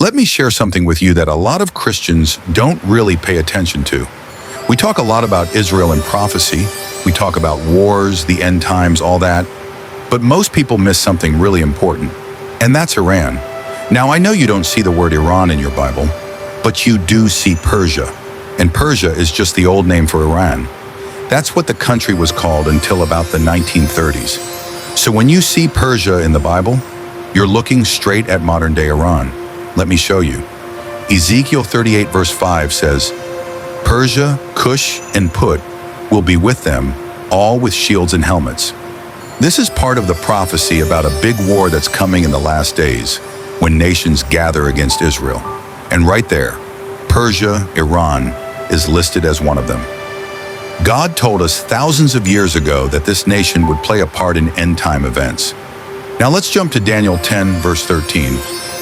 Let me share something with you that a lot of Christians don't really pay attention to. We talk a lot about Israel and prophecy. We talk about wars, the end times, all that. But most people miss something really important, and that's Iran. Now, I know you don't see the word Iran in your Bible, but you do see Persia. And Persia is just the old name for Iran. That's what the country was called until about the 1930s. So when you see Persia in the Bible, you're looking straight at modern-day Iran. Let me show you. Ezekiel 38 verse 5 says, Persia, Cush, and Put will be with them, all with shields and helmets. This is part of the prophecy about a big war that's coming in the last days, when nations gather against Israel. And right there, Persia, Iran, is listed as one of them. God told us thousands of years ago that this nation would play a part in end-time events. Now let's jump to Daniel 10 verse 13.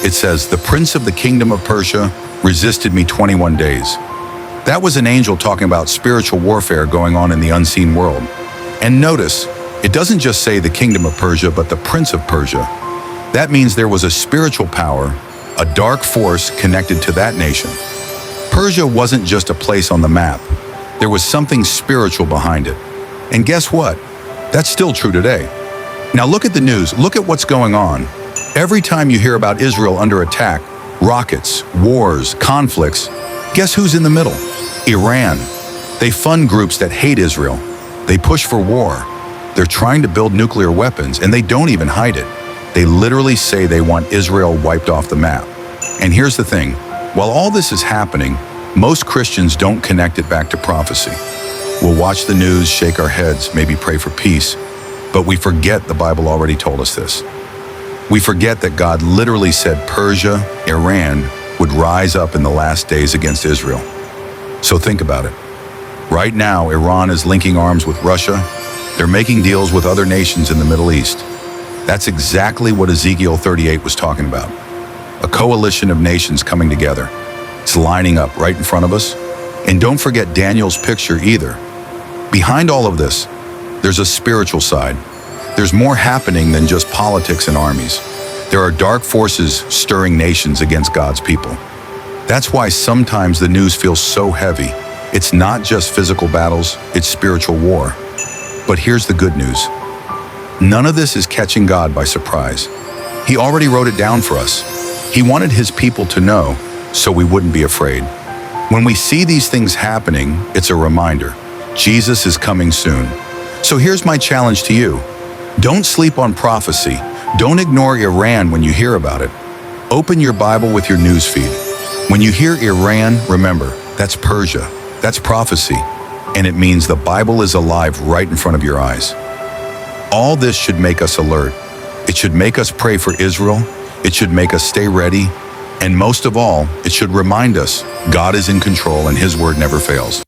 It says, the prince of the kingdom of Persia resisted me 21 days. That was an angel talking about spiritual warfare going on in the unseen world. And notice, it doesn't just say the kingdom of Persia, but the prince of Persia. That means there was a spiritual power, a dark force connected to that nation. Persia wasn't just a place on the map. There was something spiritual behind it. And guess what? That's still true today. Now look at the news, look at what's going on. Every time you hear about Israel under attack, rockets, wars, conflicts, guess who's in the middle? Iran. They fund groups that hate Israel. They push for war. They're trying to build nuclear weapons, and they don't even hide it. They literally say they want Israel wiped off the map. And here's the thing, while all this is happening, most Christians don't connect it back to prophecy. We'll watch the news, shake our heads, maybe pray for peace, but we forget the Bible already told us this. We forget that God literally said Persia, Iran, would rise up in the last days against Israel. So think about it. Right now, Iran is linking arms with Russia. They're making deals with other nations in the Middle East. That's exactly what Ezekiel 38 was talking about. A coalition of nations coming together. It's lining up right in front of us. And don't forget Daniel's picture either. Behind all of this, there's a spiritual side. There's more happening than just politics and armies. There are dark forces stirring nations against God's people. That's why sometimes the news feels so heavy. It's not just physical battles, it's spiritual war. But here's the good news. None of this is catching God by surprise. He already wrote it down for us. He wanted his people to know, so we wouldn't be afraid. When we see these things happening, it's a reminder. Jesus is coming soon. So here's my challenge to you. Don't sleep on prophecy. Don't ignore Iran when you hear about it. Open your Bible with your news feed. When you hear Iran, remember, that's Persia. That's prophecy. And it means the Bible is alive right in front of your eyes. All this should make us alert. It should make us pray for Israel. It should make us stay ready. And most of all, it should remind us God is in control and his word never fails.